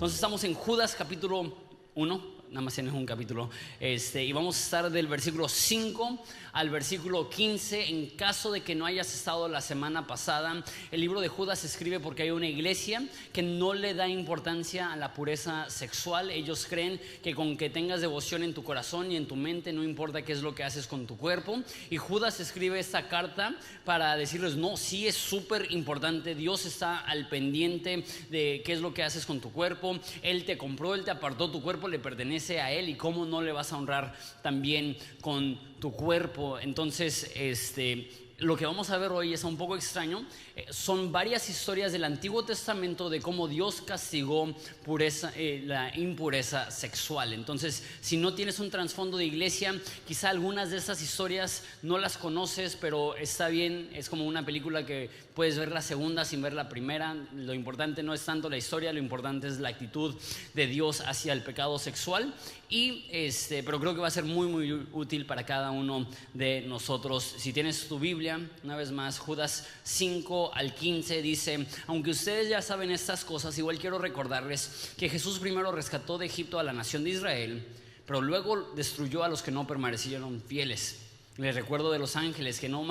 Entonces estamos en Judas capítulo 1, nada más tienes un capítulo, y vamos a estar del versículo 5 al versículo 15. En caso de que no hayas estado la semana pasada, el libro de Judas se escribe porque hay una iglesia que no le da importancia a la pureza sexual. Ellos creen que con que tengas devoción en tu corazón y en tu mente, no importa qué es lo que haces con tu cuerpo. Y Judas escribe esta carta para decirles, no, sí es súper importante. Dios está al pendiente de qué es lo que haces con tu cuerpo. Él te compró, Él te apartó, tu cuerpo le pertenece a Él, y cómo no le vas a honrar también con tu cuerpo. Entonces, lo que vamos a ver hoy es un poco extraño. Son varias historias del Antiguo Testamento de cómo Dios castigó la impureza sexual. Entonces, si no tienes un trasfondo de iglesia, quizá algunas de estas historias no las conoces, pero está bien. Es como una película que puedes ver la segunda sin ver la primera. Lo importante no es tanto la historia, lo importante es la actitud de Dios hacia el pecado sexual. Pero creo que va a ser muy muy útil para cada uno de nosotros. Si tienes tu Biblia, una vez más, Judas 5 al 15 dice: aunque ustedes ya saben estas cosas, igual quiero recordarles que Jesús primero rescató de Egipto a la nación de Israel, pero luego destruyó a los que no permanecieron fieles. Les recuerdo de los ángeles que no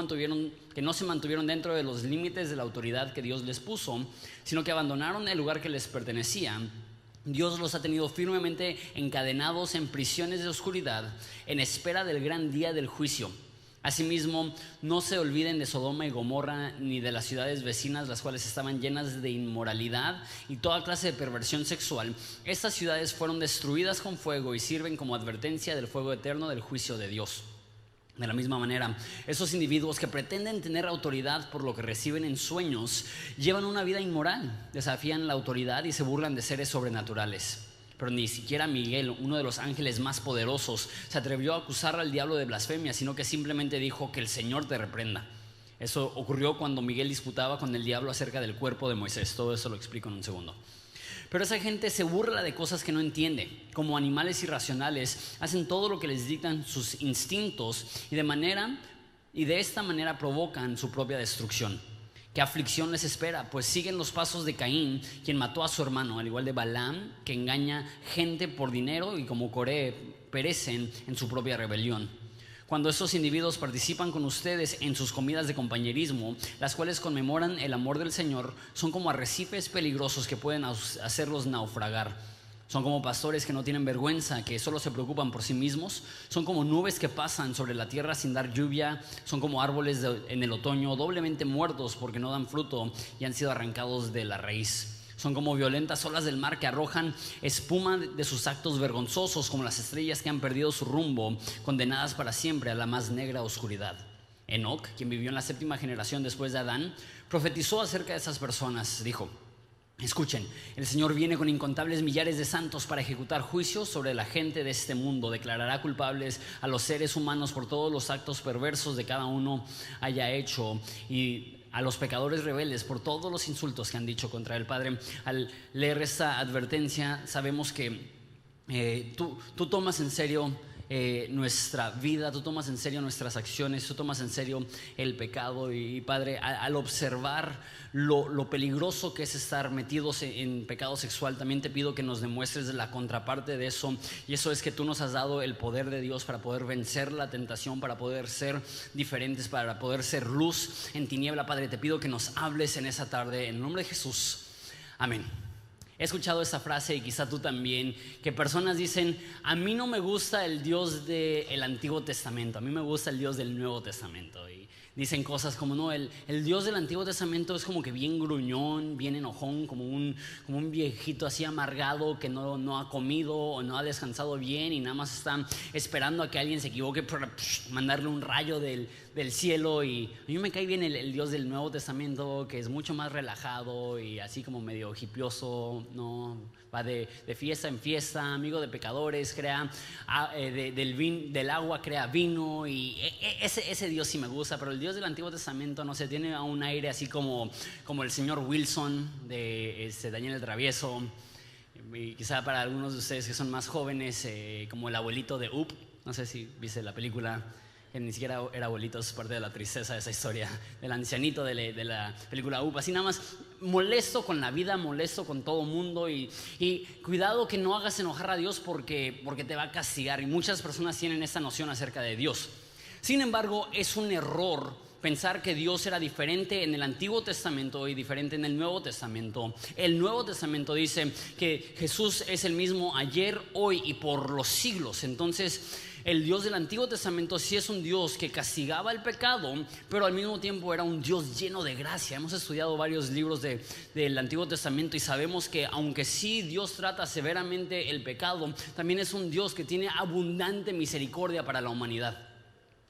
se mantuvieron dentro de los límites de la autoridad que Dios les puso, sino que abandonaron el lugar que les pertenecía. Dios los ha tenido firmemente encadenados en prisiones de oscuridad, en espera del gran día del juicio. Asimismo, no se olviden de Sodoma y Gomorra, ni de las ciudades vecinas, las cuales estaban llenas de inmoralidad y toda clase de perversión sexual. Estas ciudades fueron destruidas con fuego y sirven como advertencia del fuego eterno del juicio de Dios. De la misma manera, esos individuos que pretenden tener autoridad por lo que reciben en sueños, llevan una vida inmoral, desafían la autoridad y se burlan de seres sobrenaturales. Pero ni siquiera Miguel, uno de los ángeles más poderosos, se atrevió a acusar al diablo de blasfemia, sino que simplemente dijo: que el Señor te reprenda. Eso ocurrió cuando Miguel disputaba con el diablo acerca del cuerpo de Moisés. Todo eso lo explico en un segundo. Pero esa gente se burla de cosas que no entiende. Como animales irracionales, hacen todo lo que les dictan sus instintos y de esta manera provocan su propia destrucción. ¿Qué aflicción les espera? Pues siguen los pasos de Caín, quien mató a su hermano, al igual de Balaam, que engaña gente por dinero, y como Coré perecen en su propia rebelión. Cuando estos individuos participan con ustedes en sus comidas de compañerismo, las cuales conmemoran el amor del Señor, son como arrecifes peligrosos que pueden hacerlos naufragar. Son como pastores que no tienen vergüenza, que solo se preocupan por sí mismos. Son como nubes que pasan sobre la tierra sin dar lluvia. Son como árboles en el otoño, doblemente muertos porque no dan fruto y han sido arrancados de la raíz. Son como violentas olas del mar que arrojan espuma de sus actos vergonzosos, como las estrellas que han perdido su rumbo, condenadas para siempre a la más negra oscuridad. Enoc, quien vivió en la 7ª generación después de Adán, profetizó acerca de esas personas. Dijo: escuchen, el Señor viene con incontables millares de santos para ejecutar juicios sobre la gente de este mundo. Declarará culpables a los seres humanos por todos los actos perversos de cada uno haya hecho, y a los pecadores rebeldes por todos los insultos que han dicho contra el Padre. Al leer esta advertencia, sabemos que tú tomas en serio nuestra vida, tú tomas en serio nuestras acciones, tú tomas en serio el pecado. Y Padre, al observar lo peligroso que es estar metidos en pecado sexual, también te pido que nos demuestres la contraparte de eso, y eso es que tú nos has dado el poder de Dios para poder vencer la tentación, para poder ser diferentes, para poder ser luz en tiniebla. Padre, te pido que nos hables en esa tarde, en el nombre de Jesús, amén. He escuchado esta frase, y quizá tú también, que personas dicen: a mí no me gusta el Dios del Antiguo Testamento, a mí me gusta el Dios del Nuevo Testamento. Y dicen cosas como: no, el Dios del Antiguo Testamento es como que bien gruñón, bien enojón, como un viejito así amargado que no ha comido o no ha descansado bien y nada más está esperando a que alguien se equivoque para mandarle un rayo del cielo. Y a mí me cae bien el Dios del Nuevo Testamento, que es mucho más relajado y así como medio hipioso, ¿no? Va de fiesta en fiesta, amigo de pecadores, crea del agua crea vino. Y ese Dios sí me gusta. Pero el Dios del Antiguo Testamento, no sé, tiene un aire así como el señor Wilson de Daniel el Travieso. Y quizá para algunos de ustedes que son más jóvenes, como el abuelito de Up. No sé si viste la película, que ni siquiera era abuelito, es parte de la tristeza de esa historia, del ancianito de la película Up. Así nada más molesto con la vida, molesto con todo mundo y cuidado que no hagas enojar a Dios porque te va a castigar, y muchas personas tienen esta noción acerca de Dios. Sin embargo, es un error pensar que Dios era diferente en el Antiguo Testamento y diferente en el Nuevo Testamento. El Nuevo Testamento dice que Jesús es el mismo ayer, hoy y por los siglos. Entonces, el Dios del Antiguo Testamento sí es un Dios que castigaba el pecado, pero al mismo tiempo era un Dios lleno de gracia. Hemos estudiado varios libros del Antiguo Testamento y sabemos que aunque sí Dios trata severamente el pecado, también es un Dios que tiene abundante misericordia para la humanidad.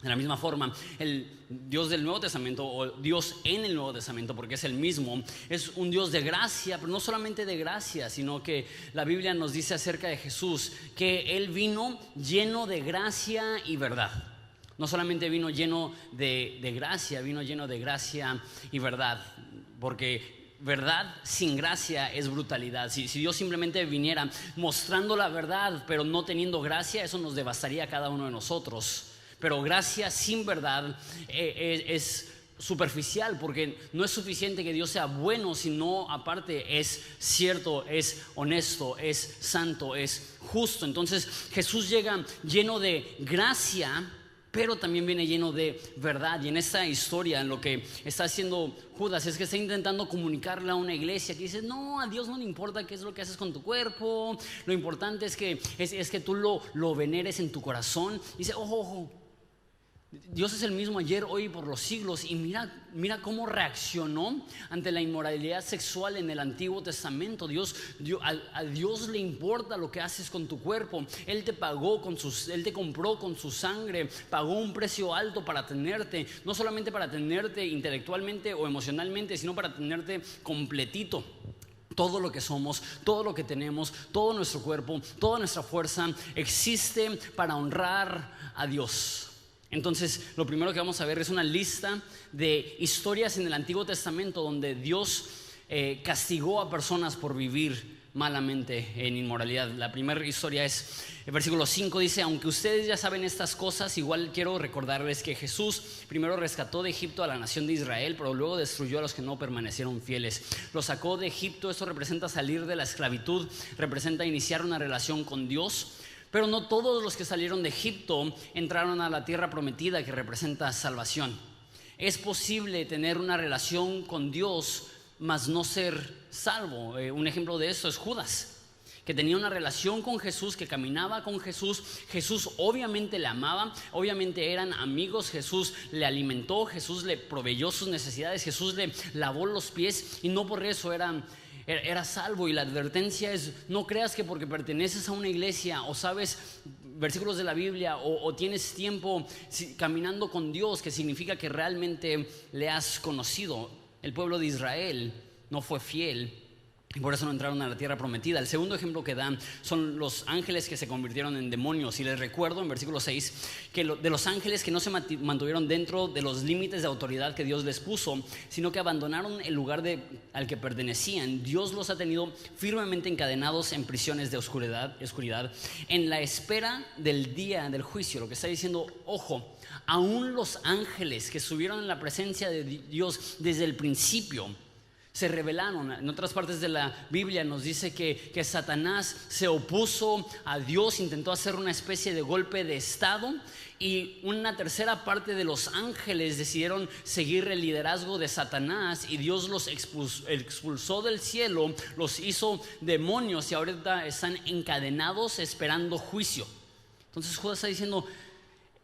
De la misma forma, el Dios del Nuevo Testamento, o Dios en el Nuevo Testamento, porque es el mismo, es un Dios de gracia, pero no solamente de gracia, sino que la Biblia nos dice acerca de Jesús que Él vino lleno de gracia y verdad. No solamente vino lleno de gracia, vino lleno de gracia y verdad, porque verdad sin gracia es brutalidad. Si Dios simplemente viniera mostrando la verdad, pero no teniendo gracia, eso nos devastaría a cada uno de nosotros. Pero gracia sin verdad es superficial, porque no es suficiente que Dios sea bueno, sino aparte es cierto, es honesto, es santo, es justo. Entonces Jesús llega lleno de gracia, pero también viene lleno de verdad. Y en esta historia, lo que está haciendo Judas es que está intentando comunicarle a una iglesia que dice: no, a Dios no le importa qué es lo que haces con tu cuerpo, lo importante es que tú lo veneres en tu corazón. Y dice: ojo, Dios es el mismo ayer, hoy y por los siglos. Y mira cómo reaccionó ante la inmoralidad sexual en el Antiguo Testamento. A Dios le importa lo que haces con tu cuerpo. Él te compró con su sangre, pagó un precio alto para tenerte, no solamente para tenerte intelectualmente o emocionalmente, sino para tenerte completito. Todo lo que somos, todo lo que tenemos, todo nuestro cuerpo, toda nuestra fuerza existe para honrar a Dios. Entonces, lo primero que vamos a ver es una lista de historias en el Antiguo Testamento donde Dios castigó a personas por vivir malamente en inmoralidad. La primera historia es el versículo 5, dice: aunque ustedes ya saben estas cosas, igual quiero recordarles que Jesús primero rescató de Egipto a la nación de Israel, pero luego destruyó a los que no permanecieron fieles. Los sacó de Egipto. Esto representa salir de la esclavitud, representa iniciar una relación con Dios. Pero no todos los que salieron de Egipto entraron a la tierra prometida, que representa salvación. Es posible tener una relación con Dios, mas no ser salvo. Un ejemplo de esto es Judas, que tenía una relación con Jesús, que caminaba con Jesús. Jesús obviamente le amaba, obviamente eran amigos. Jesús le alimentó, Jesús le proveyó sus necesidades, Jesús le lavó los pies, y no por eso era salvo. Y la advertencia es: no creas que porque perteneces a una iglesia o sabes versículos de la Biblia o tienes tiempo caminando con Dios, que significa que realmente le has conocido. El pueblo de Israel no fue fiel y por eso no entraron a la tierra prometida. El segundo ejemplo que dan son los ángeles que se convirtieron en demonios. Y les recuerdo en versículo 6 que de los ángeles que no se mantuvieron dentro de los límites de autoridad que Dios les puso, sino que abandonaron el lugar al que pertenecían. Dios los ha tenido firmemente encadenados en prisiones de oscuridad, en la espera del día del juicio. Lo que está diciendo: ojo, aún los ángeles que estuvieron en la presencia de Dios desde el principio se rebelaron. En otras partes de la Biblia nos dice que Satanás se opuso a Dios, intentó hacer una especie de golpe de estado, y una tercera parte de los ángeles decidieron seguir el liderazgo de Satanás, y Dios los expulsó del cielo, los hizo demonios, y ahorita están encadenados esperando juicio. Entonces Judas está diciendo: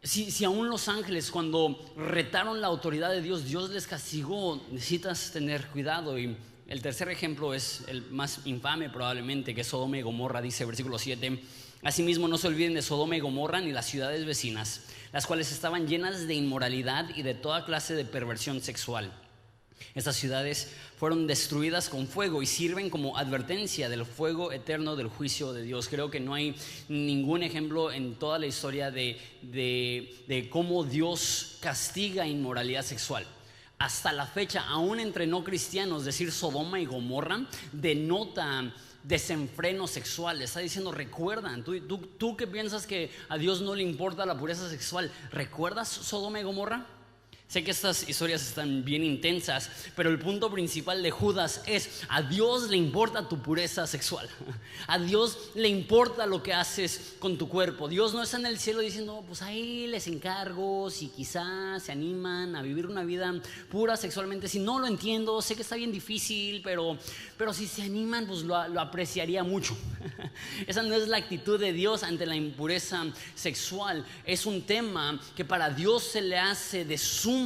Si aún los ángeles, cuando retaron la autoridad de Dios, Dios les castigó, necesitas tener cuidado. Y el tercer ejemplo es el más infame probablemente, que es Sodoma y Gomorra. Dice versículo 7: asimismo no se olviden de Sodoma y Gomorra ni las ciudades vecinas, las cuales estaban llenas de inmoralidad y de toda clase de perversión sexual. Estas ciudades fueron destruidas con fuego y sirven como advertencia del fuego eterno del juicio de Dios. Creo que no hay ningún ejemplo en toda la historia de cómo Dios castiga inmoralidad sexual. Hasta la fecha, aún entre no cristianos, decir Sodoma y Gomorra denota desenfreno sexual. Está diciendo: recuerdan, tú que piensas que a Dios no le importa la pureza sexual, ¿recuerdas Sodoma y Gomorra? Sé que estas historias están bien intensas, pero el punto principal de Judas es: a Dios le importa tu pureza sexual. A Dios le importa lo que haces con tu cuerpo. Dios no está en el cielo diciendo, pues ahí les encargo si quizás se animan a vivir una vida pura sexualmente. Si no, lo entiendo, sé que está bien difícil, pero si se animan, pues lo apreciaría mucho. Esa no es la actitud de Dios ante la impureza sexual. Es un tema que para Dios se le hace de suma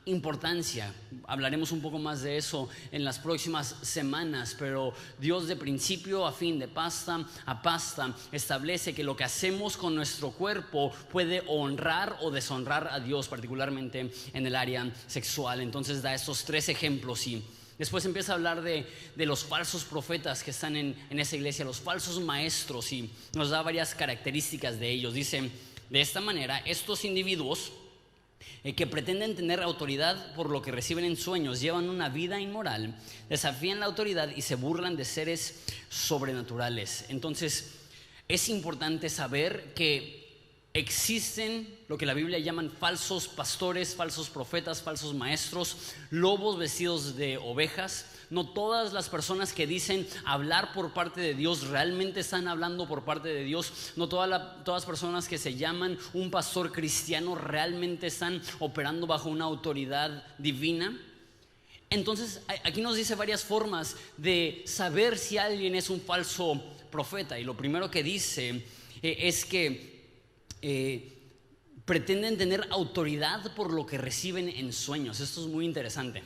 importancia. Hablaremos un poco más de eso en las próximas semanas, pero Dios de principio a fin, de pasta a pasta, establece que lo que hacemos con nuestro cuerpo puede honrar o deshonrar a Dios, particularmente en el área sexual. Entonces da estos 3 ejemplos y después empieza a hablar de los falsos profetas que están en esa iglesia, los falsos maestros, y nos da varias características de ellos. Dice: de esta manera, estos individuos que pretenden tener autoridad por lo que reciben en sueños llevan una vida inmoral, desafían la autoridad y se burlan de seres sobrenaturales. Entonces es importante saber que existen lo que la Biblia llaman falsos pastores, falsos profetas, falsos maestros, lobos vestidos de ovejas. No todas las personas que dicen hablar por parte de Dios realmente están hablando por parte de Dios. No todas las personas que se llaman un pastor cristiano realmente están operando bajo una autoridad divina. Entonces aquí nos dice varias formas de saber si alguien es un falso profeta. Y lo primero que dice es que pretenden tener autoridad por lo que reciben en sueños. Esto es muy interesante.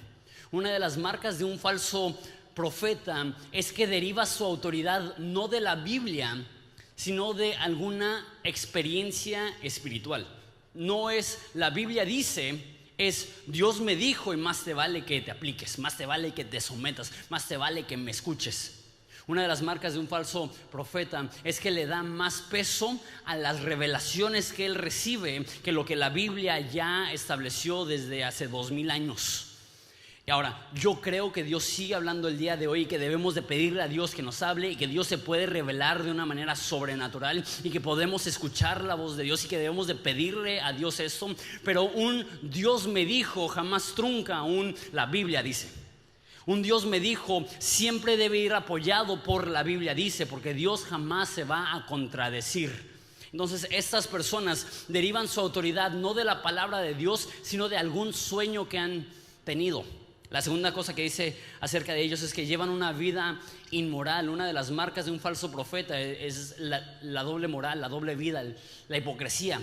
Una de las marcas de un falso profeta es que deriva su autoridad no de la Biblia, sino de alguna experiencia espiritual. No es la Biblia dice, es Dios me dijo, y más te vale que te apliques, más te vale que te sometas, más te vale que me escuches. Una de las marcas de un falso profeta es que le da más peso a las revelaciones que él recibe que lo que la Biblia ya estableció desde hace 2000 años. Y ahora, yo creo que Dios sigue hablando el día de hoy y que debemos de pedirle a Dios que nos hable y que Dios se puede revelar de una manera sobrenatural y que podemos escuchar la voz de Dios y que debemos de pedirle a Dios esto. Pero un Dios me dijo jamás trunca la Biblia dice. Un Dios me dijo siempre debe ir apoyado por la Biblia dice, porque Dios jamás se va a contradecir. Entonces estas personas derivan su autoridad no de la palabra de Dios, sino de algún sueño que han tenido. La segunda cosa que dice acerca de ellos es que llevan una vida inmoral. Una de las marcas de un falso profeta es la doble moral, la doble vida, la hipocresía.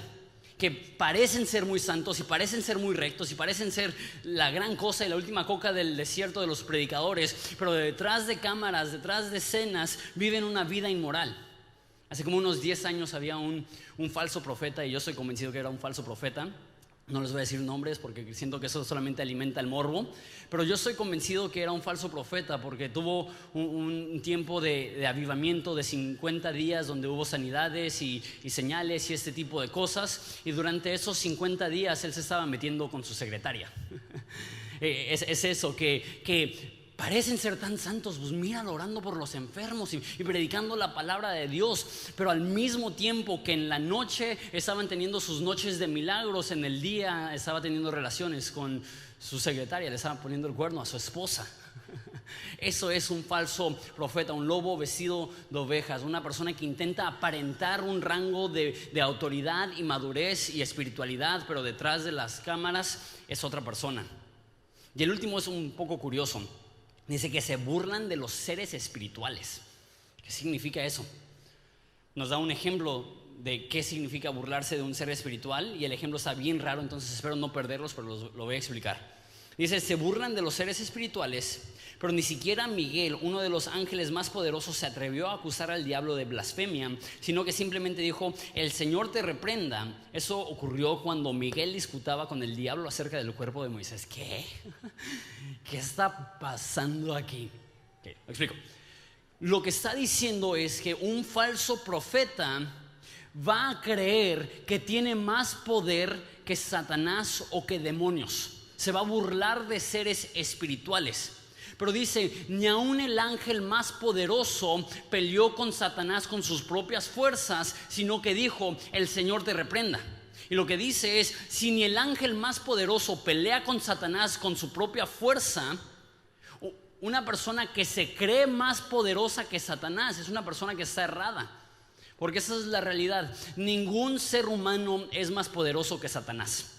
Que parecen ser muy santos y parecen ser muy rectos y parecen ser la gran cosa y la última coca del desierto de los predicadores, pero detrás de cámaras, detrás de escenas, viven una vida inmoral. Hace como unos 10 años había un falso profeta, y yo estoy convencido que era un falso profeta. No les voy a decir nombres porque siento que eso solamente alimenta el morbo, pero yo estoy convencido que era un falso profeta porque tuvo un tiempo de avivamiento de 50 días donde hubo sanidades y señales y este tipo de cosas, y durante esos 50 días él se estaba metiendo con su secretaria. Es eso, que parecen ser tan santos, pues míralo orando por los enfermos y predicando la palabra de Dios, pero al mismo tiempo que en la noche estaban teniendo sus noches de milagros, en el día estaba teniendo relaciones con su secretaria, le estaban poniendo el cuerno a su esposa. Eso es un falso profeta, un lobo vestido de ovejas, una persona que intenta aparentar un rango de autoridad y madurez y espiritualidad, pero detrás de las cámaras es otra persona. Y el último es un poco curioso. Dice que se burlan de los seres espirituales. ¿Qué significa eso? Nos da un ejemplo de qué significa burlarse de un ser espiritual, y el ejemplo está bien raro, entonces espero no perderlos, pero lo voy a explicar. Dice, se burlan de los seres espirituales, pero ni siquiera Miguel, uno de los ángeles más poderosos, se atrevió a acusar al diablo de blasfemia, sino que simplemente dijo, el Señor te reprenda. Eso ocurrió cuando Miguel disputaba con el diablo acerca del cuerpo de Moisés. ¿Qué? ¿Qué está pasando aquí? Okay, lo explico. Lo que está diciendo es que un falso profeta va a creer que tiene más poder que Satanás o que demonios. Se va a burlar de seres espirituales. Pero dice, ni aun el ángel más poderoso peleó con Satanás con sus propias fuerzas, sino que dijo, el Señor te reprenda. Y lo que dice es, si ni el ángel más poderoso pelea con Satanás con su propia fuerza, una persona que se cree más poderosa que Satanás es una persona que está errada. Porque esa es la realidad. Ningún ser humano es más poderoso que Satanás.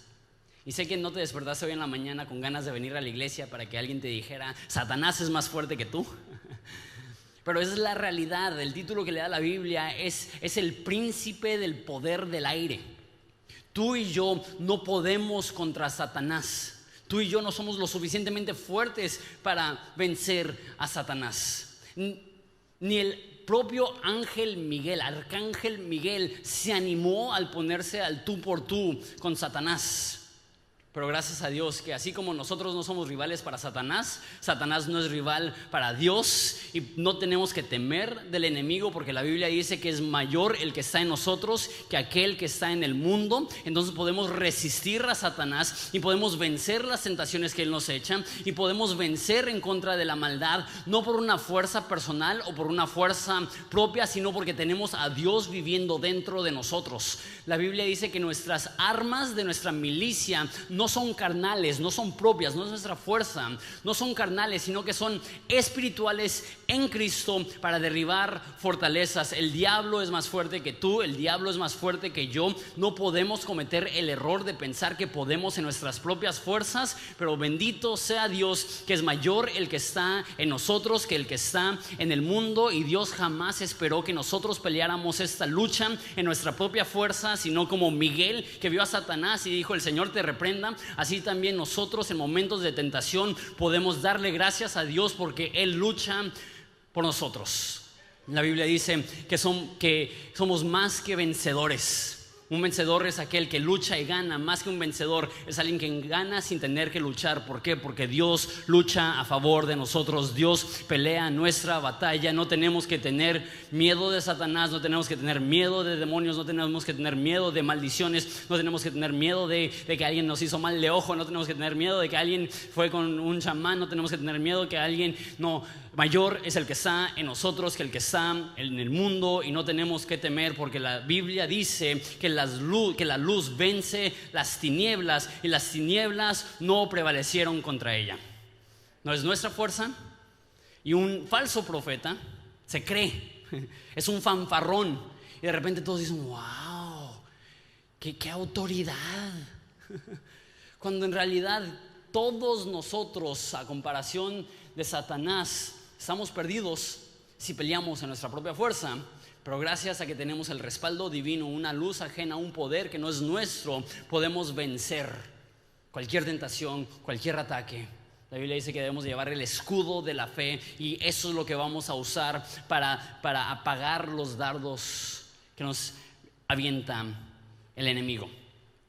Y sé que no te despertaste hoy en la mañana con ganas de venir a la iglesia para que alguien te dijera, Satanás es más fuerte que tú. Pero esa es la realidad. El título que le da la Biblia es el príncipe del poder del aire. Tú y yo no podemos contra Satanás. Tú y yo no somos lo suficientemente fuertes para vencer a Satanás. Ni el propio ángel Miguel, arcángel Miguel, se animó al ponerse al tú por tú con Satanás. Pero gracias a Dios que así como nosotros no somos rivales para Satanás, Satanás no es rival para Dios, y no tenemos que temer del enemigo, porque la Biblia dice que es mayor el que está en nosotros que aquel que está en el mundo. Entonces podemos resistir a Satanás y podemos vencer las tentaciones que él nos echa, y podemos vencer en contra de la maldad, no por una fuerza personal o por una fuerza propia, sino porque tenemos a Dios viviendo dentro de nosotros. La Biblia dice que nuestras armas de nuestra milicia no son carnales, no son propias, no es nuestra fuerza, no son carnales, sino que son espirituales en Cristo para derribar fortalezas. El diablo es más fuerte que tú, el diablo es más fuerte que yo. No podemos cometer el error de pensar que podemos en nuestras propias fuerzas, pero bendito sea Dios que es mayor el que está en nosotros que el que está en el mundo. Y Dios jamás esperó que nosotros peleáramos esta lucha en nuestra propia fuerza, sino como Miguel, que vio a Satanás y dijo, el Señor te reprenda. Así también nosotros en momentos de tentación podemos darle gracias a Dios porque Él lucha por nosotros. La Biblia dice que somos más que vencedores. Un vencedor es aquel que lucha y gana. Más que un vencedor es alguien que gana sin tener que luchar. ¿Por qué? Porque Dios lucha a favor de nosotros. Dios pelea nuestra batalla. No tenemos que tener miedo de Satanás, no tenemos que tener miedo de demonios, no tenemos que tener miedo de maldiciones, no tenemos que tener miedo de que alguien nos hizo mal de ojo, no tenemos que tener miedo de que alguien fue con un chamán, no tenemos que tener miedo de que alguien no. Mayor es el que está en nosotros que el que está en el mundo, y no tenemos que temer porque la Biblia dice que la luz vence las tinieblas y las tinieblas no prevalecieron contra ella. No es nuestra fuerza, y un falso profeta se cree, es un fanfarrón, y de repente todos dicen, wow, qué autoridad. Cuando en realidad todos nosotros, a comparación de Satanás, estamos perdidos si peleamos en nuestra propia fuerza. Pero gracias a que tenemos el respaldo divino, una luz ajena, un poder que no es nuestro, podemos vencer cualquier tentación, cualquier ataque. La Biblia dice que debemos llevar el escudo de la fe, y eso es lo que vamos a usar para apagar los dardos que nos avienta el enemigo.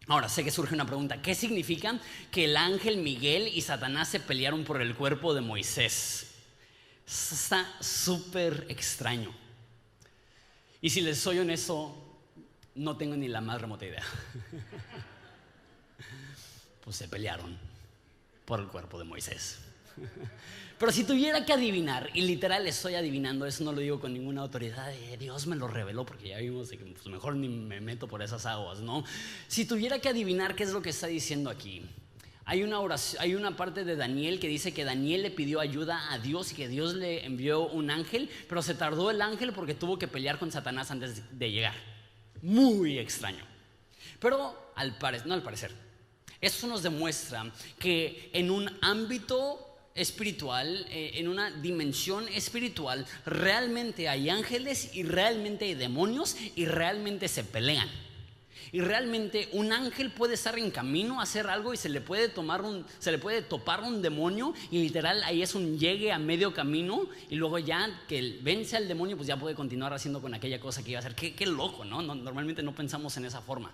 Ahora, sé que surge una pregunta: ¿qué significa que el ángel Miguel y Satanás se pelearon por el cuerpo de Moisés? Está súper extraño. Y si les soy honesto, no tengo ni la más remota idea. Pues se pelearon por el cuerpo de Moisés. Pero si tuviera que adivinar, y literal estoy adivinando, eso no lo digo con ninguna autoridad, Dios me lo reveló, porque ya vimos que pues mejor ni me meto por esas aguas, ¿no? Si tuviera que adivinar qué es lo que está diciendo aquí, hay una oración, hay una parte de Daniel que dice que Daniel le pidió ayuda a Dios y que Dios le envió un ángel, pero se tardó el ángel porque tuvo que pelear con Satanás antes de llegar. Muy extraño. Pero no al parecer, eso nos demuestra que en un ámbito espiritual, en una dimensión espiritual, realmente hay ángeles y realmente hay demonios y realmente se pelean. Y realmente un ángel puede estar en camino a hacer algo y se le puede topar un demonio, y literal ahí es un llegue a medio camino, y luego ya que vence al demonio pues ya puede continuar haciendo con aquella cosa que iba a hacer. Qué loco, ¿no? Normalmente no pensamos en esa forma.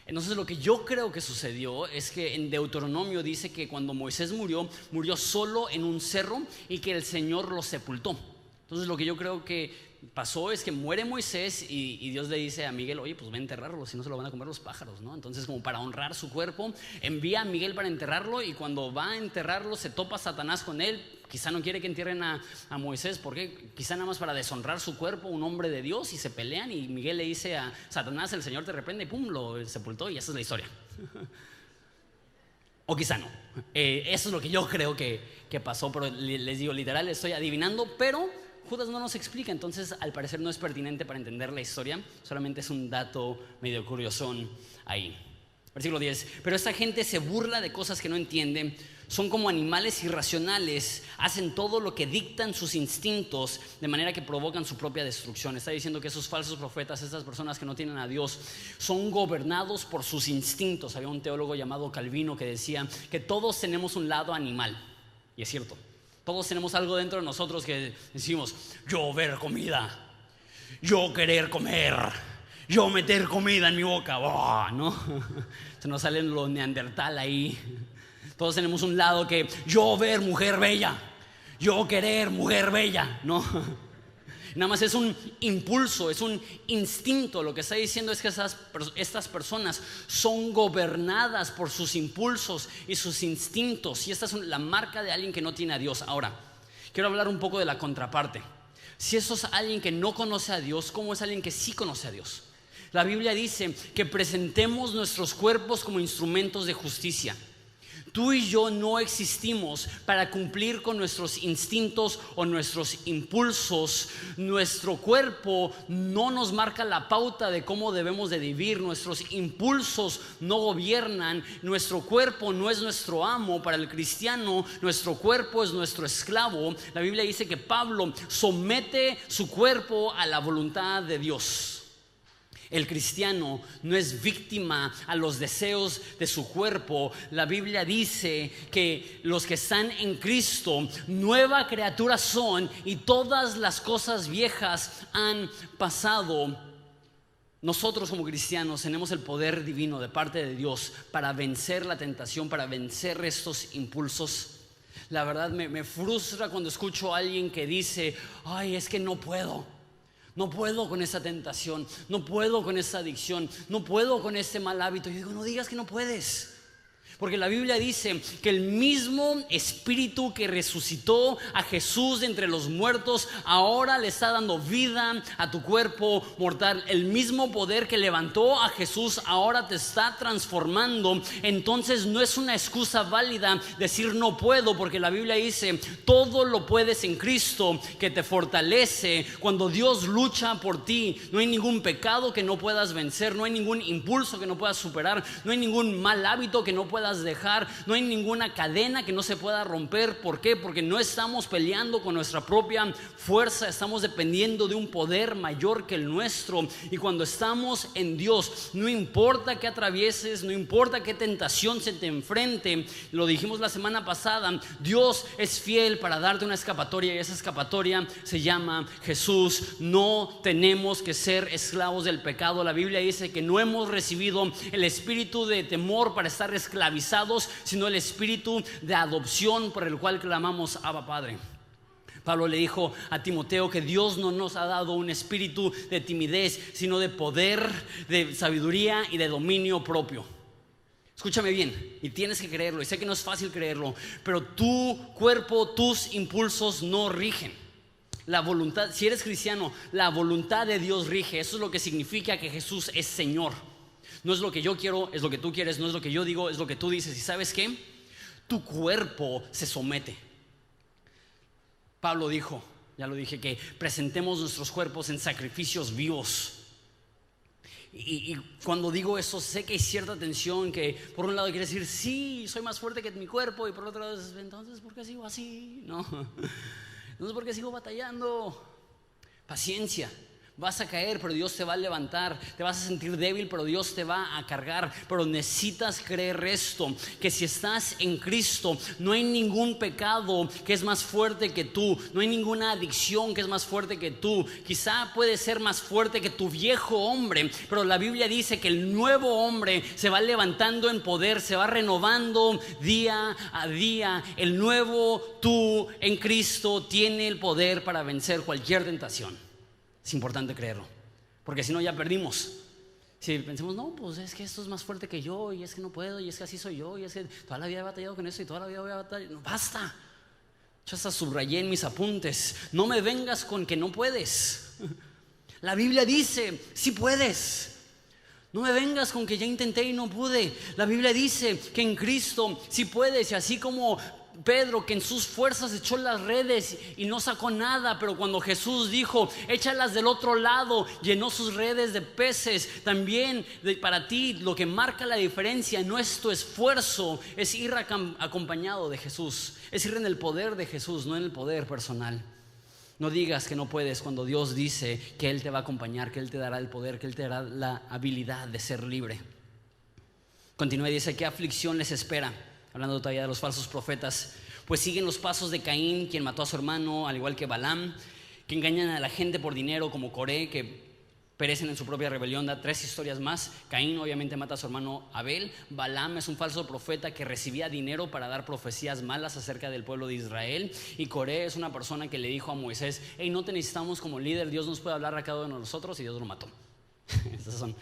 Entonces lo que yo creo que sucedió es que en Deuteronomio dice que cuando Moisés murió solo en un cerro y que el Señor lo sepultó. Entonces lo que yo creo que pasó es que muere Moisés y Dios le dice a Miguel, oye, pues ve a enterrarlo, si no se lo van a comer los pájaros, ¿no? Entonces, como para honrar su cuerpo, envía a Miguel para enterrarlo, y cuando va a enterrarlo se topa Satanás con él. Quizá no quiere que entierren a Moisés, porque quizá nada más para deshonrar su cuerpo, un hombre de Dios, y se pelean, y Miguel le dice a Satanás, el Señor te reprende, y pum, lo sepultó, y esa es la historia. O quizá no. Eso es lo que yo creo que pasó, pero les digo, literal, estoy adivinando, pero Judas no nos explica, entonces al parecer no es pertinente para entender la historia, solamente es un dato medio curiosón ahí. Versículo 10, pero esta gente se burla de cosas que no entienden, son como animales irracionales, hacen todo lo que dictan sus instintos, de manera que provocan su propia destrucción. Está diciendo que esos falsos profetas, estas personas que no tienen a Dios, son gobernados por sus instintos. Había un teólogo llamado Calvino que decía que todos tenemos un lado animal, y es cierto. Todos tenemos algo dentro de nosotros que decimos, yo ver comida, yo querer comer, yo meter comida en mi boca, ¿no? Se nos salen los neandertal ahí. Todos tenemos un lado que yo ver mujer bella, yo querer mujer bella, ¿no? Nada más es un impulso, es un instinto. Lo que está diciendo es que estas personas son gobernadas por sus impulsos y sus instintos, y esta es la marca de alguien que no tiene a Dios. Ahora, quiero hablar un poco de la contraparte. Si eso es alguien que no conoce a Dios, ¿cómo es alguien que sí conoce a Dios? La Biblia dice que presentemos nuestros cuerpos como instrumentos de justicia. Tú y yo no existimos para cumplir con nuestros instintos o nuestros impulsos. Nuestro cuerpo no nos marca la pauta de cómo debemos de vivir. Nuestros impulsos no gobiernan. Nuestro cuerpo no es nuestro amo. Para el cristiano, nuestro cuerpo es nuestro esclavo. La Biblia dice que Pablo somete su cuerpo a la voluntad de Dios. El cristiano no es víctima a los deseos de su cuerpo. La Biblia dice que los que están en Cristo, nueva criatura son, y todas las cosas viejas han pasado. Nosotros como cristianos tenemos el poder divino de parte de Dios para vencer la tentación, para vencer estos impulsos. La verdad me frustra cuando escucho a alguien que dice, ay, es que no puedo con esa tentación, no puedo con esa adicción, no puedo con este mal hábito. Yo digo, no digas que no puedes, porque la Biblia dice que el mismo Espíritu que resucitó a Jesús de entre los muertos ahora le está dando vida a tu cuerpo mortal. El mismo poder que levantó a Jesús ahora te está transformando. Entonces no es una excusa válida decir no puedo, porque la Biblia dice todo lo puedes en Cristo que te fortalece. Cuando Dios lucha por ti, no hay ningún pecado que no puedas vencer, no hay ningún impulso que no puedas superar, no hay ningún mal hábito que no puedas dejar, no hay ninguna cadena que no se pueda romper. ¿Por qué? Porque no estamos peleando con nuestra propia fuerza, estamos dependiendo de un poder mayor que el nuestro. Y cuando estamos en Dios, no importa qué atravieses, no importa qué tentación se te enfrente, lo dijimos la semana pasada, Dios es fiel para darte una escapatoria, y esa escapatoria se llama Jesús. No tenemos que ser esclavos del pecado. La Biblia dice que no hemos recibido el espíritu de temor para estar esclavizados, sino el espíritu de adopción por el cual clamamos Abba Padre. Pablo le dijo a Timoteo que Dios no nos ha dado un espíritu de timidez, sino de poder, de sabiduría y de dominio propio. Escúchame bien, y tienes que creerlo, y sé que no es fácil creerlo, pero tu cuerpo, tus impulsos no rigen. La voluntad, si eres cristiano, la voluntad de Dios rige. Eso es lo que significa que Jesús es Señor. No es lo que yo quiero, es lo que tú quieres. No es lo que yo digo, es lo que tú dices. ¿Y sabes qué? Tu cuerpo se somete. Pablo dijo, ya lo dije, que presentemos nuestros cuerpos en sacrificios vivos. Y cuando digo eso, sé que hay cierta tensión, que por un lado quiere decir, sí, soy más fuerte que mi cuerpo, y por otro lado, entonces, ¿por qué sigo así? No, entonces, ¿por qué sigo batallando? Paciencia. Vas a caer, pero Dios te va a levantar. Te vas a sentir débil, pero Dios te va a cargar. Pero necesitas creer esto, que si estás en Cristo, no hay ningún pecado que es más fuerte que tú. No hay ninguna adicción que es más fuerte que tú. Quizá puede ser más fuerte que tu viejo hombre, pero la Biblia dice que el nuevo hombre se va levantando en poder, se va renovando día a día. El nuevo tú en Cristo tiene el poder para vencer cualquier tentación. Es importante creerlo, porque si no ya perdimos. Si pensamos, no, pues es que esto es más fuerte que yo, y es que no puedo, y es que así soy yo, y es que toda la vida he batallado con eso, y toda la vida voy a batallar. No, basta. Yo hasta subrayé en mis apuntes: no me vengas con que no puedes. La Biblia dice, sí puedes. No me vengas con que ya intenté y no pude. La Biblia dice que en Cristo sí puedes. Y así como Pedro, que en sus fuerzas echó las redes y no sacó nada, pero cuando Jesús dijo, échalas del otro lado, llenó sus redes de peces. También para ti lo que marca la diferencia no es tu esfuerzo, es ir acompañado de Jesús, es ir en el poder de Jesús, no en el poder personal. No digas que no puedes cuando Dios dice que Él te va a acompañar, que Él te dará el poder, que Él te dará la habilidad de ser libre. Continúa y dice: ¿qué aflicción les espera? Hablando todavía de los falsos profetas. Pues siguen los pasos de Caín, quien mató a su hermano, al igual que Balaam, que engañan a la gente por dinero, como Coré, que perecen en su propia rebelión. Da 3 historias más. Caín obviamente mata a su hermano Abel. Balaam es un falso profeta que recibía dinero para dar profecías malas acerca del pueblo de Israel. Y Coré es una persona que le dijo a Moisés: hey, no te necesitamos como líder, Dios nos puede hablar a cada uno de nosotros, y Dios lo mató. Estas son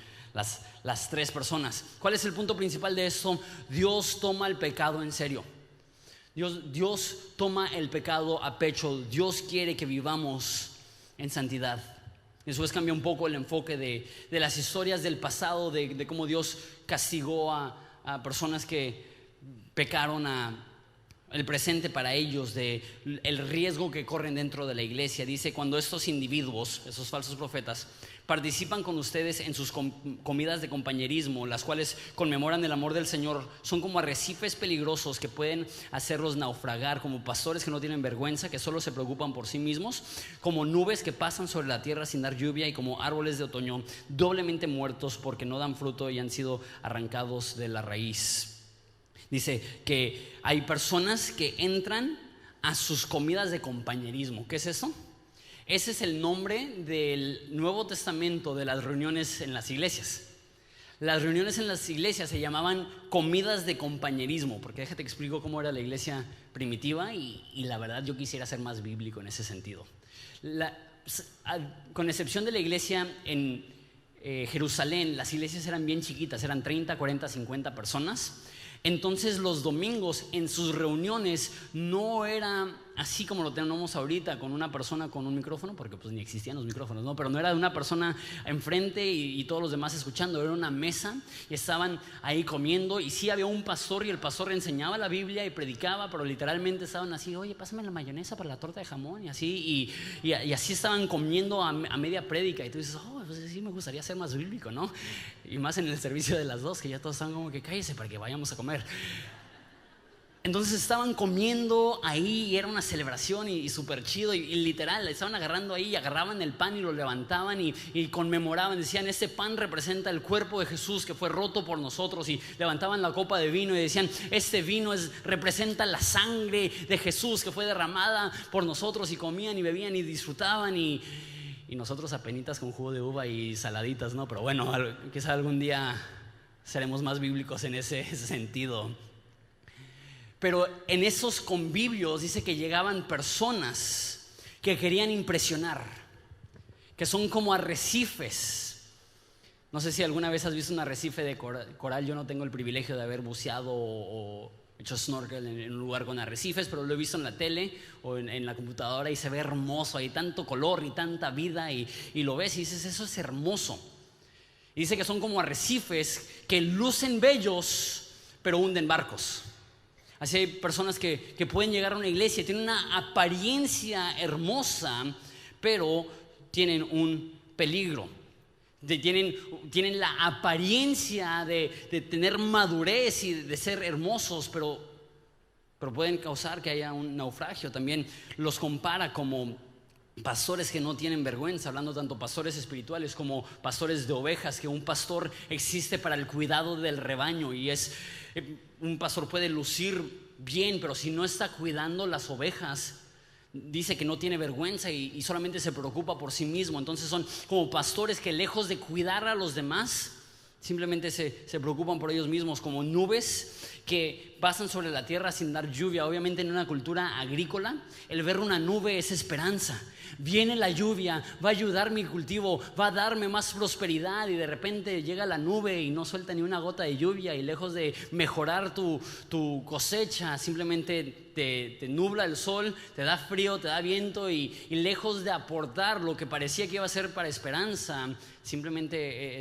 las 3 personas. ¿Cuál es el punto principal de esto? Dios toma el pecado en serio. Dios toma el pecado a pecho. Dios quiere que vivamos en santidad. Después cambia un poco el enfoque de las historias del pasado, de cómo Dios castigó a personas que pecaron, el presente para ellos, de el riesgo que corren dentro de la iglesia. Dice: cuando estos individuos, esos falsos profetas, participan con ustedes en sus comidas de compañerismo, las cuales conmemoran el amor del Señor, son como arrecifes peligrosos que pueden hacerlos naufragar, como pastores que no tienen vergüenza, que solo se preocupan por sí mismos, como nubes que pasan sobre la tierra sin dar lluvia, y como árboles de otoño doblemente muertos porque no dan fruto y han sido arrancados de la raíz. Dice que hay personas que entran a sus comidas de compañerismo. ¿Qué es eso? Ese es el nombre del Nuevo Testamento de las reuniones en las iglesias. Las reuniones en las iglesias se llamaban comidas de compañerismo, porque déjate que explico cómo era la iglesia primitiva, y la verdad yo quisiera ser más bíblico en ese sentido. Con excepción de la iglesia en Jerusalén, las iglesias eran bien chiquitas, eran 30, 40, 50 personas. Entonces los domingos en sus reuniones no era así como lo tenemos ahorita, con una persona con un micrófono, porque pues ni existían los micrófonos, ¿no? Pero no era de una persona enfrente y todos los demás escuchando. Era una mesa y estaban ahí comiendo, y sí había un pastor, y el pastor enseñaba la Biblia y predicaba, pero literalmente estaban así: oye, pásame la mayonesa para la torta de jamón, y así, y así estaban comiendo a media prédica. Y tú dices: oh, pues sí, me gustaría ser más bíblico, ¿no? Y más en el servicio de las 2, que ya todos están como que cállese para que vayamos a comer. Entonces estaban comiendo ahí y era una celebración y súper chido, y literal estaban agarrando ahí, y agarraban el pan y lo levantaban y conmemoraban, decían: este pan representa el cuerpo de Jesús que fue roto por nosotros, y levantaban la copa de vino y decían: este vino representa la sangre de Jesús que fue derramada por nosotros, y comían y bebían y disfrutaban, y nosotros apenitas con jugo de uva y saladitas, ¿no? Pero bueno, quizá algún día seremos más bíblicos en ese sentido. Pero en esos convivios dice que llegaban personas que querían impresionar, que son como arrecifes. No sé si alguna vez has visto un arrecife de coral. Yo no tengo el privilegio de haber buceado o hecho snorkel en un lugar con arrecifes, pero lo he visto en la tele o en la computadora, y se ve hermoso. Hay tanto color y tanta vida, y lo ves y dices: eso es hermoso. Y dice que son como arrecifes que lucen bellos, pero hunden barcos. Así hay personas que pueden llegar a una iglesia y tienen una apariencia hermosa, pero tienen un peligro. Tienen la apariencia de tener madurez y de ser hermosos, pero pueden causar que haya un naufragio. También los compara como pastores que no tienen vergüenza, hablando tanto pastores espirituales como pastores de ovejas, que un pastor existe para el cuidado del rebaño, y un pastor puede lucir bien, pero si no está cuidando las ovejas, dice que no tiene vergüenza y solamente se preocupa por sí mismo. Entonces son como pastores que, lejos de cuidar a los demás, Simplemente se preocupan por ellos mismos, como nubes que pasan sobre la tierra sin dar lluvia. Obviamente en una cultura agrícola, el ver una nube es esperanza. Viene la lluvia, va a ayudar mi cultivo, va a darme más prosperidad, y de repente llega la nube y no suelta ni una gota de lluvia, y lejos de mejorar tu cosecha, simplemente te nubla el sol, te da frío, te da viento, y lejos de aportar lo que parecía que iba a ser para esperanza, simplemente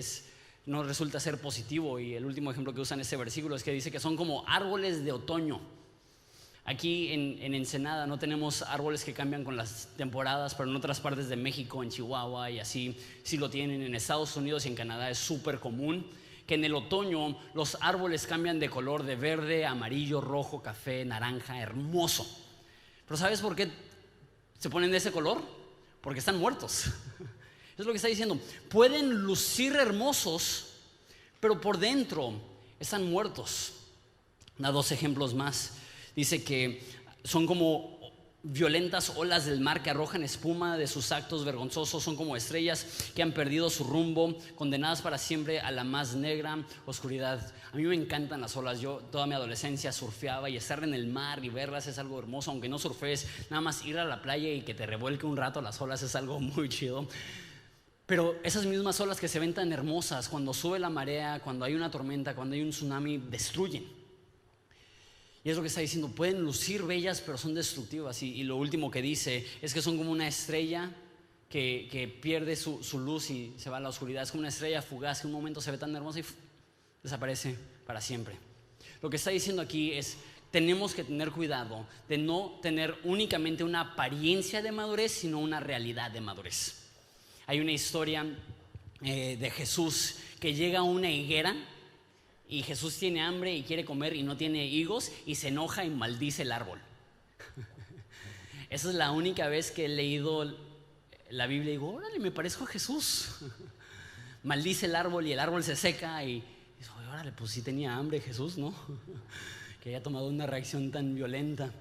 no resulta ser positivo. Y el último ejemplo que usa en este versículo es que dice que son como árboles de otoño. Aquí en Ensenada no tenemos árboles que cambian con las temporadas, pero en otras partes de México, en Chihuahua y así, sí lo tienen. En Estados Unidos y en Canadá es súper común que en el otoño los árboles cambian de color, de verde, amarillo, rojo, café, naranja, hermoso. Pero ¿sabes por qué se ponen de ese color? Porque están muertos. Es lo que está diciendo. Pueden lucir hermosos, pero por dentro están muertos. Da dos ejemplos más. Dice que son como violentas olas del mar que arrojan espuma de sus actos vergonzosos. Son como estrellas que han perdido su rumbo, condenadas para siempre a la más negra oscuridad. A mí me encantan las olas. Yo toda mi adolescencia surfeaba, y estar en el mar y verlas es algo hermoso. Aunque no surfees, nada más ir a la playa y que te revuelque un rato las olas es algo muy chido. Pero esas mismas olas que se ven tan hermosas, cuando sube la marea, cuando hay una tormenta, cuando hay un tsunami, destruyen. Y es lo que está diciendo, pueden lucir bellas, pero son destructivas. Y lo último que dice es que son como una estrella que pierde su luz y se va a la oscuridad. Es como una estrella fugaz que en un momento se ve tan hermosa y desaparece para siempre. Lo que está diciendo aquí es, tenemos que tener cuidado de no tener únicamente una apariencia de madurez, sino una realidad de madurez. Hay una historia de Jesús que llega a una higuera, y Jesús tiene hambre y quiere comer y no tiene higos, y se enoja y maldice el árbol. Esa es la única vez que he leído la Biblia y digo, órale, me parezco a Jesús. Maldice el árbol y el árbol se seca, y digo, órale, pues sí tenía hambre Jesús, ¿no? Que haya tomado una reacción tan violenta.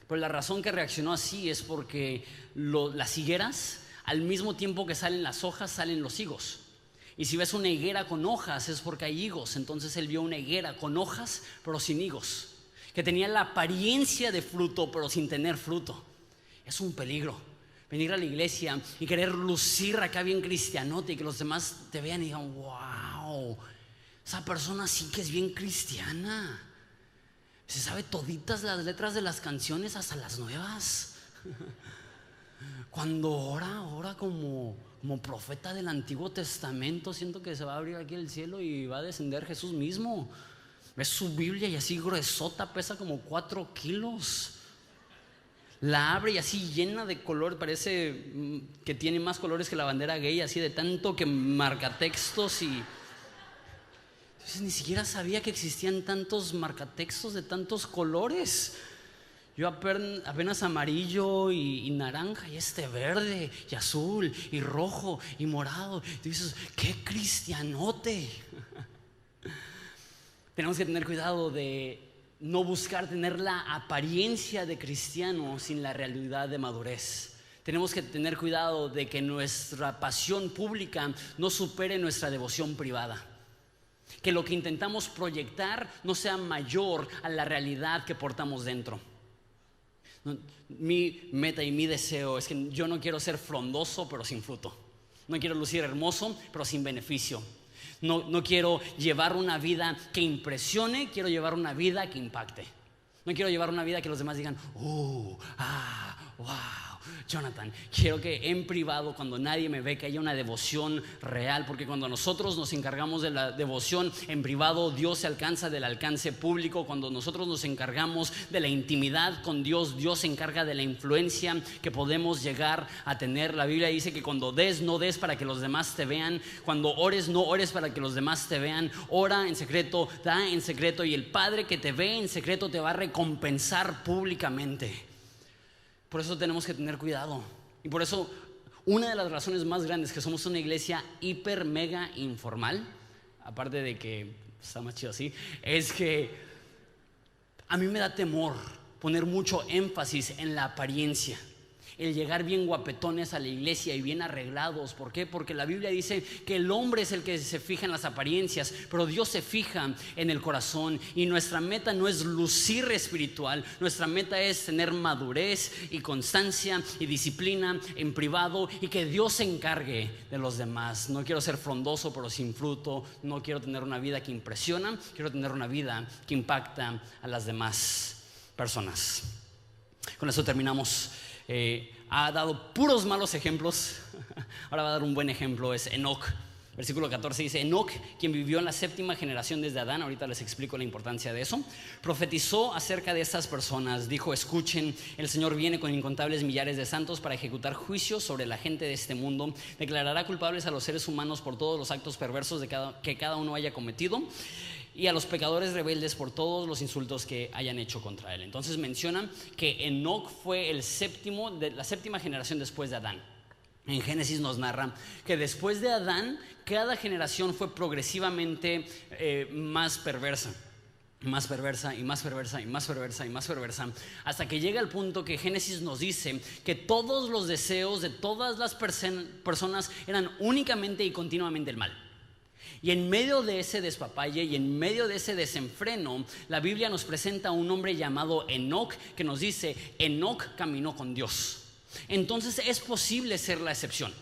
Pero la razón que reaccionó así es porque las higueras, al mismo tiempo que salen las hojas, salen los higos. Y si ves una higuera con hojas es porque hay higos. Entonces él vio una higuera con hojas pero sin higos, que tenía la apariencia de fruto pero sin tener fruto. Es un peligro venir a la iglesia y querer lucir acá bien cristianote, y que los demás te vean y digan, wow, esa persona sí que es bien cristiana, se sabe toditas las letras de las canciones, hasta las nuevas. Cuando ora como profeta del Antiguo Testamento, siento que se va a abrir aquí el cielo y va a descender Jesús mismo. Ves su Biblia y así gruesota, pesa como 4 kilos. La abre y así llena de color, parece que tiene más colores que la bandera gay, así de tanto que marcatextos. Y entonces ni siquiera sabía que existían tantos marcatextos de tantos colores. Yo apenas amarillo y naranja, y verde y azul y rojo y morado. Y dices, ¡qué cristianote! Tenemos que tener cuidado de no buscar tener la apariencia de cristiano sin la realidad de madurez. Tenemos que tener cuidado de que nuestra pasión pública no supere nuestra devoción privada. Que lo que intentamos proyectar no sea mayor a la realidad que portamos dentro. Mi meta y mi deseo es que yo no quiero ser frondoso pero sin fruto. No quiero lucir hermoso pero sin beneficio. No quiero llevar una vida que impresione, quiero llevar una vida que impacte. No quiero llevar una vida que los demás digan, wow, Jonathan. Quiero que en privado, cuando nadie me ve, que haya una devoción real, porque cuando nosotros nos encargamos de la devoción en privado, Dios se alcanza del alcance público. Cuando nosotros nos encargamos de la intimidad con Dios, Dios se encarga de la influencia que podemos llegar a tener. La Biblia dice que cuando des, no des para que los demás te vean. Cuando ores, no ores para que los demás te vean. Ora en secreto, da en secreto, y el Padre que te ve en secreto te va a recompensar públicamente. Por eso tenemos que tener cuidado. Y por eso una de las razones más grandes que somos una iglesia hiper mega informal, aparte de que está más chido así, es que a mí me da temor poner mucho énfasis en la apariencia. el llegar bien guapetones a la iglesia y bien arreglados. ¿Por qué? Porque la Biblia dice que el hombre es el que se fija en las apariencias, pero Dios se fija en el corazón. Y nuestra meta no es lucir espiritual, nuestra meta es tener madurez y constancia y disciplina en privado, y que Dios se encargue de los demás. No quiero ser frondoso pero sin fruto, no quiero tener una vida que impresiona, quiero tener una vida que impacta a las demás personas. Con eso terminamos. Ha dado puros malos ejemplos. Ahora va a dar un buen ejemplo, es Enoc. Versículo 14 dice: Enoc, quien vivió en la 7ª generación desde Adán, ahorita les explico la importancia de eso, profetizó acerca de estas personas. Dijo: escuchen, el Señor viene con incontables millares de santos para ejecutar juicios sobre la gente de este mundo. Declarará culpables a los seres humanos por todos los actos perversos que cada uno haya cometido, y a los pecadores rebeldes por todos los insultos que hayan hecho contra él. Entonces menciona que Enoc fue el séptimo de la 7ª generación después de Adán. En Génesis nos narra que después de Adán, cada generación fue progresivamente más perversa, más perversa y más perversa y más perversa y más perversa, hasta que llega el punto que Génesis nos dice que todos los deseos de todas las personas eran únicamente y continuamente el mal. Y en medio de ese despapalle y en medio de ese desenfreno, la Biblia nos presenta a un hombre llamado Enoc, que nos dice: Enoc caminó con Dios. Entonces es posible ser la excepción.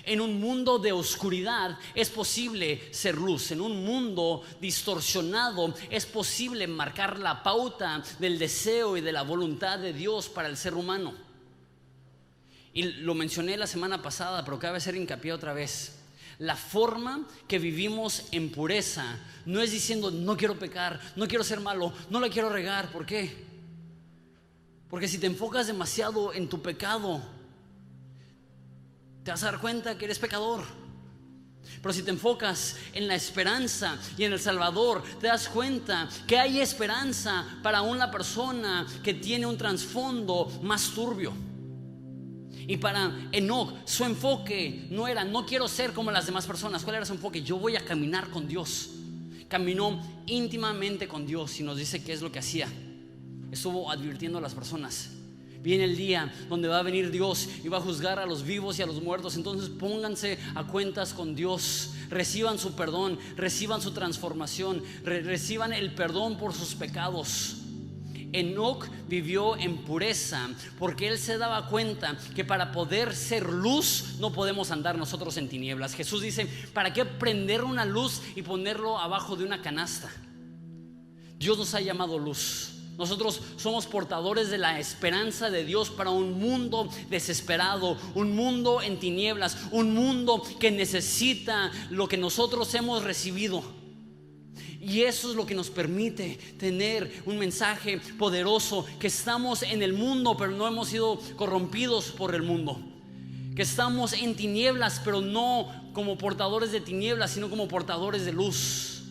En un mundo de oscuridad es posible ser luz. En un mundo distorsionado es posible marcar la pauta del deseo y de la voluntad de Dios para el ser humano. Y lo mencioné la semana pasada, pero cabe hacer hincapié otra vez. La forma que vivimos en pureza no es diciendo: no quiero pecar, no quiero ser malo, no la quiero regar. ¿Por qué? Porque si te enfocas demasiado en tu pecado, te vas a dar cuenta que eres pecador. Pero si te enfocas en la esperanza y en el Salvador, te das cuenta que hay esperanza para una persona que tiene un trasfondo más turbio. Y para Enoc, su enfoque no era: no quiero ser como las demás personas. ¿Cuál era su enfoque? Yo voy a caminar con Dios. Caminó íntimamente con Dios, y nos dice qué es lo que hacía. Estuvo advirtiendo a las personas: viene el día donde va a venir Dios y va a juzgar a los vivos y a los muertos. Entonces pónganse a cuentas con Dios, reciban su perdón, reciban su transformación, reciban el perdón por sus pecados. Enoc vivió en pureza porque él se daba cuenta que para poder ser luz no podemos andar nosotros en tinieblas. Jesús dice: ¿para qué prender una luz y ponerlo abajo de una canasta? Dios nos ha llamado luz. Nosotros somos portadores de la esperanza de Dios para un mundo desesperado, un mundo en tinieblas, un mundo que necesita lo que nosotros hemos recibido. Y eso es lo que nos permite tener un mensaje poderoso: que estamos en el mundo pero no hemos sido corrompidos por el mundo, que estamos en tinieblas pero no como portadores de tinieblas, sino como portadores de luz.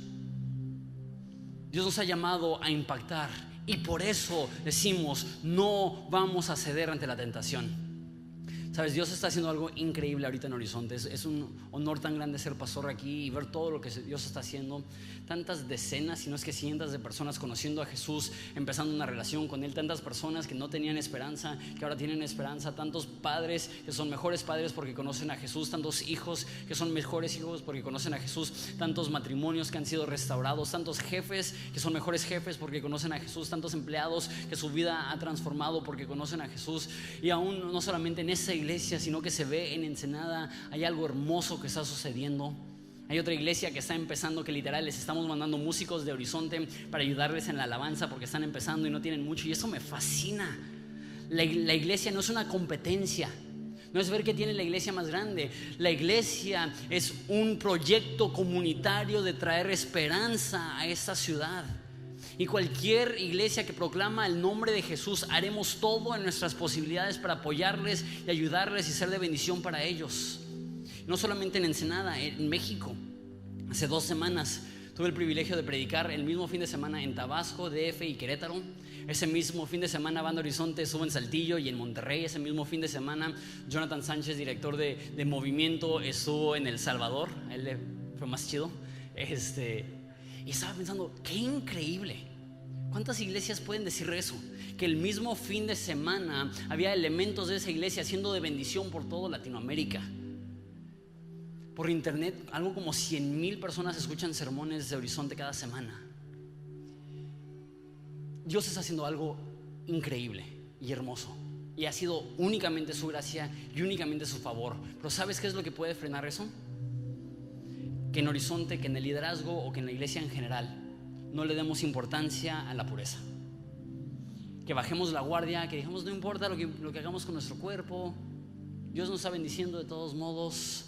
Dios nos ha llamado a impactar, y por eso decimos: no vamos a ceder ante la tentación. Sabes, Dios está haciendo algo increíble ahorita en Horizonte. Es un honor tan grande ser pastor aquí y ver todo lo que Dios está haciendo. Tantas decenas, si no es que cientos de personas conociendo a Jesús, empezando una relación con Él. Tantas personas que no tenían esperanza, que ahora tienen esperanza. Tantos padres que son mejores padres porque conocen a Jesús. Tantos hijos que son mejores hijos porque conocen a Jesús. Tantos matrimonios que han sido restaurados. Tantos jefes que son mejores jefes porque conocen a Jesús. Tantos empleados que su vida ha transformado porque conocen a Jesús. Y aún no solamente en esa iglesia, sino que se ve en Ensenada, hay algo hermoso que está sucediendo. Hay otra iglesia que está empezando, que literal les estamos mandando músicos de Horizonte para ayudarles en la alabanza porque están empezando y no tienen mucho, y eso me fascina. La iglesia no es una competencia, no es ver qué tiene la iglesia más grande. La iglesia es un proyecto comunitario de traer esperanza a esta ciudad. Y cualquier iglesia que proclama el nombre de Jesús, haremos todo en nuestras posibilidades para apoyarles y ayudarles y ser de bendición para ellos. No solamente en Ensenada, en México. Hace 2 semanas tuve el privilegio de predicar el mismo fin de semana en Tabasco, DF y Querétaro. Ese mismo fin de semana Banda Horizonte estuvo en Saltillo y en Monterrey. Ese mismo fin de semana Jonathan Sánchez, director de Movimiento, estuvo en El Salvador. A él le fue más chido. Y estaba pensando, qué increíble ¿Cuántas iglesias pueden decir eso? Que el mismo fin de semana había elementos de esa iglesia siendo de bendición por toda Latinoamérica. Por internet, algo como 100,000 personas escuchan sermones de Horizonte cada semana. Dios está haciendo algo increíble y hermoso, y ha sido únicamente su gracia y únicamente su favor. Pero ¿sabes qué es lo que puede frenar eso? Que en Horizonte, que en el liderazgo o que en la iglesia en general no le demos importancia a la pureza. Que bajemos la guardia, que digamos no importa lo que hagamos con nuestro cuerpo, Dios nos está bendiciendo de todos modos.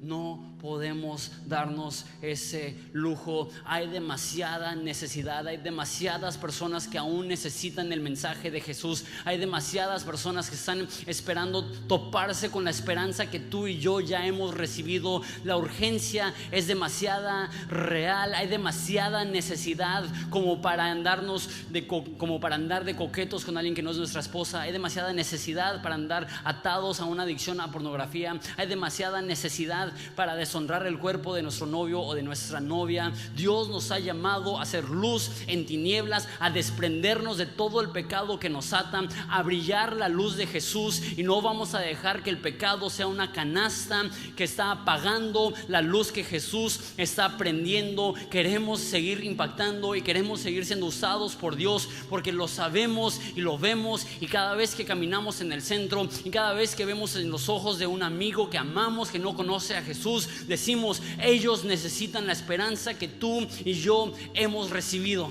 No podemos darnos ese lujo. Hay demasiada necesidad, hay demasiadas personas que aún necesitan el mensaje de Jesús. Hay demasiadas personas que están esperando toparse con la esperanza que tú y yo ya hemos recibido. La urgencia es demasiada real. Hay demasiada necesidad como para andar de coquetos con alguien que no es nuestra esposa. Hay demasiada necesidad para andar atados a una adicción a pornografía. Hay demasiada necesidad para deshonrar el cuerpo de nuestro novio o de nuestra novia. Dios nos ha llamado a hacer luz en tinieblas, a desprendernos de todo el pecado que nos ata, a brillar la luz de Jesús. Y no vamos a dejar que el pecado sea una canasta que está apagando la luz que Jesús está prendiendo. Queremos seguir impactando y queremos seguir siendo usados por Dios, porque lo sabemos y lo vemos. Y cada vez que caminamos en el centro y cada vez que vemos en los ojos de un amigo que amamos, que no conoce a Jesús, decimos: ellos necesitan la esperanza que tú y yo hemos recibido.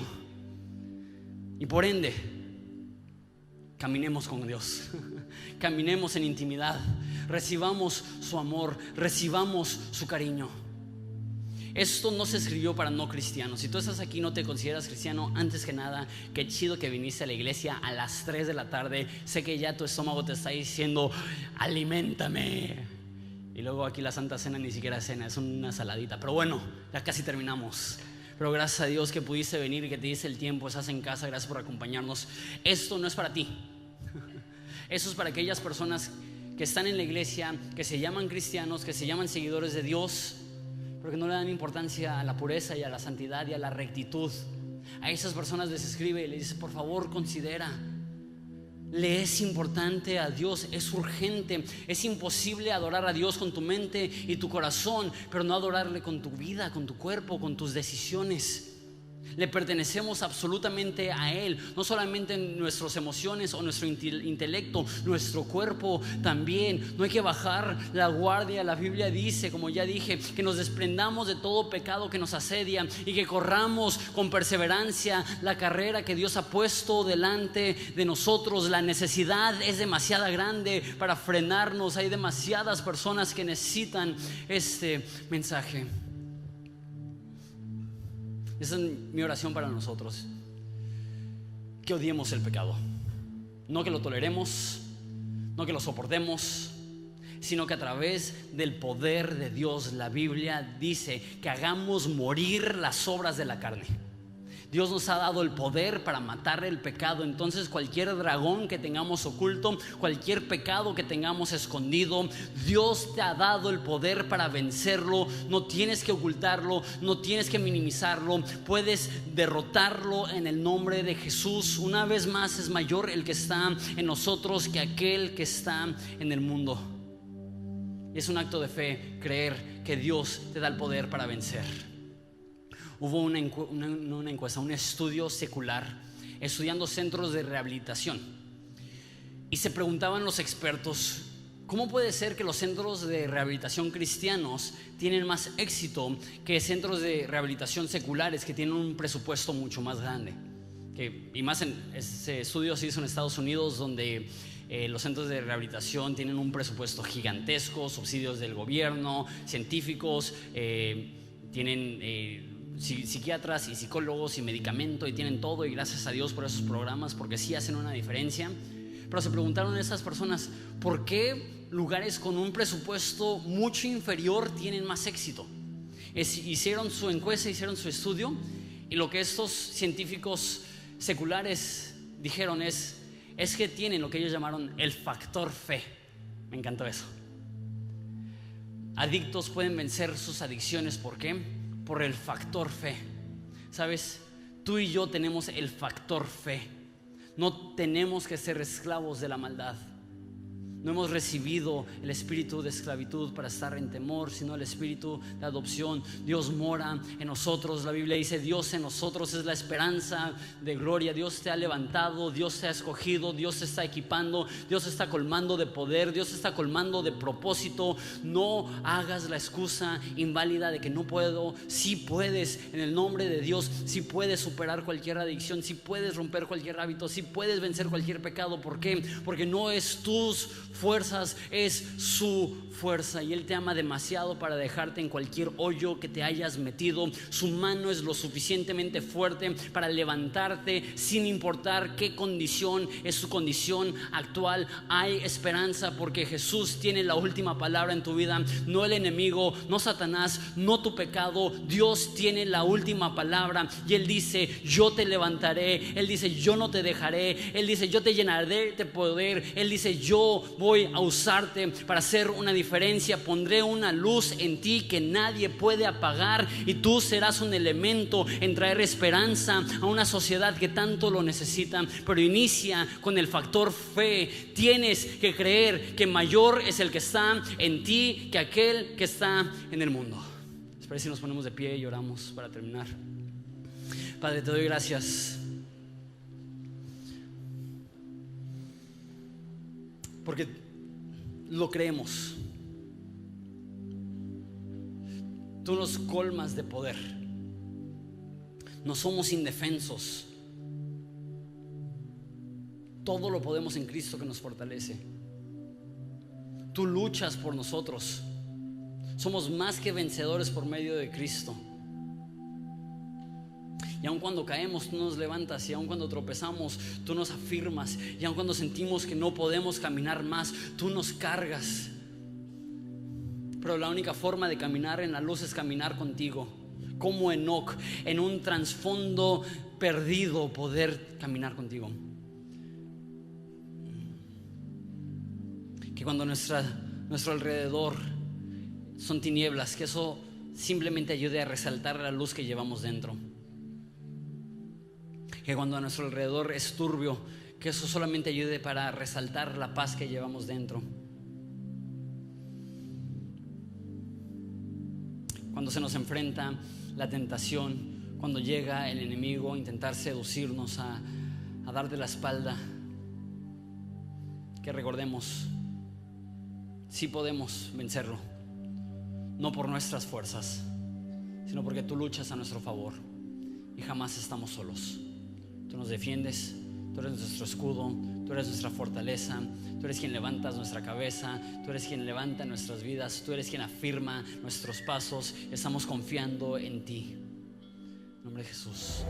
Y por ende, caminemos con Dios. Caminemos en intimidad. Recibamos su amor, recibamos su cariño. Esto no se escribió para no cristianos. Si tú estás aquí y no te consideras cristiano, antes que nada, qué chido que viniste a la iglesia a las 3 de la tarde. Sé que ya tu estómago te está diciendo: aliméntame. Y luego aquí la Santa Cena ni siquiera es cena, es una saladita. Pero bueno, ya casi terminamos. Pero gracias a Dios que pudiste venir y que te diste el tiempo, estás en casa, gracias por acompañarnos. Esto no es para ti. Eso es para aquellas personas que están en la iglesia, que se llaman cristianos, que se llaman seguidores de Dios, pero que no le dan importancia a la pureza y a la santidad y a la rectitud. A esas personas les escribe y les dice: por favor, considera. Le es importante a Dios, es urgente. Es imposible adorar a Dios con tu mente y tu corazón, pero no adorarle con tu vida, con tu cuerpo, con tus decisiones. Le pertenecemos absolutamente a Él, no solamente en nuestras emociones o nuestro intelecto, nuestro cuerpo también. No hay que bajar la guardia. La Biblia dice, como ya dije, que nos desprendamos de todo pecado que nos asedia y que corramos con perseverancia la carrera que Dios ha puesto delante de nosotros. La necesidad es demasiado grande para frenarnos. Hay demasiadas personas que necesitan este mensaje. Esa es mi oración para nosotros: que odiemos el pecado, no que lo toleremos, no que lo soportemos, sino que a través del poder de Dios, la Biblia dice que hagamos morir las obras de la carne. Dios nos ha dado el poder para matar el pecado. Entonces cualquier dragón que tengamos oculto, cualquier pecado que tengamos escondido, Dios te ha dado el poder para vencerlo. No tienes que ocultarlo, no tienes que minimizarlo. Puedes derrotarlo en el nombre de Jesús. Una vez más, es mayor el que está en nosotros que aquel que está en el mundo. Y es un acto de fe creer que Dios te da el poder para vencer. Hubo una encuesta, un estudio secular, estudiando centros de rehabilitación, y se preguntaban los expertos: ¿cómo puede ser que los centros de rehabilitación cristianos tienen más éxito que centros de rehabilitación seculares que tienen un presupuesto mucho más grande? Y más en ese estudio se hizo en Estados Unidos, donde los centros de rehabilitación tienen un presupuesto gigantesco, subsidios del gobierno, científicos, tienen psiquiatras y psicólogos y medicamento, y tienen todo. Y gracias a Dios por esos programas, porque sí hacen una diferencia. Pero se preguntaron a esas personas: ¿por qué lugares con un presupuesto mucho inferior tienen más éxito? Hicieron su encuesta, hicieron su estudio, y lo que estos científicos seculares dijeron es que tienen lo que ellos llamaron el factor fe. Me encantó eso. Adictos pueden vencer sus adicciones. ¿Por qué? Por el factor fe. ¿Sabes? tú y yo tenemos el factor fe. No tenemos que ser esclavos de la maldad. No hemos recibido el espíritu de esclavitud para estar en temor, sino el espíritu de adopción. Dios mora en nosotros. La Biblia dice: Dios en nosotros es la esperanza de gloria. Dios te ha levantado, Dios te ha escogido, Dios te está equipando, Dios te está colmando de poder, Dios te está colmando de propósito. No hagas la excusa inválida de que no puedo. Sí puedes, en el nombre de Dios. Sí puedes superar cualquier adicción, sí puedes romper cualquier hábito, sí puedes vencer cualquier pecado. ¿Por qué? Porque no es tus fuerzas, es su fuerza, y Él te ama demasiado para dejarte en cualquier hoyo que te hayas metido. Su mano es lo suficientemente fuerte para levantarte sin importar qué condición es tu condición actual. Hay esperanza porque Jesús tiene la última palabra en tu vida, no el enemigo, no Satanás, no tu pecado. Dios tiene la última palabra y Él dice: yo te levantaré. Él dice: yo no te dejaré. Él dice: yo te llenaré de poder. Él dice: yo voy a usarte para hacer una diferencia. Pondré una luz en ti que nadie puede apagar, y tú serás un elemento en traer esperanza a una sociedad que tanto lo necesita. Pero inicia con el factor fe. Tienes que creer que mayor es el que está en ti que aquel que está en el mundo. ¿Les parece si nos ponemos de pie y oramos para terminar? Padre, te doy gracias porque lo creemos. Tú nos colmas de poder. No somos indefensos. Todo lo podemos en Cristo que nos fortalece. Tú luchas por nosotros. Somos más que vencedores por medio de Cristo. Y aun cuando caemos, tú nos levantas. Y aun cuando tropezamos, tú nos afirmas. Y aun cuando sentimos que no podemos caminar más, tú nos cargas. Pero la única forma de caminar en la luz es caminar contigo, como Enoc, en un trasfondo perdido, poder caminar contigo. Que cuando nuestro alrededor son tinieblas, que eso simplemente ayude a resaltar la luz que llevamos dentro. Que cuando a nuestro alrededor es turbio, que eso solamente ayude para resaltar la paz que llevamos dentro. Cuando se nos enfrenta la tentación, cuando llega el enemigo a intentar seducirnos, a darte la espalda, que recordemos: sí podemos vencerlo, no por nuestras fuerzas, sino porque tú luchas a nuestro favor y jamás estamos solos. Tú nos defiendes, tú eres nuestro escudo, tú eres nuestra fortaleza, tú eres quien levantas nuestra cabeza, tú eres quien levanta nuestras vidas, tú eres quien afirma nuestros pasos. Estamos confiando en ti. En nombre de Jesús.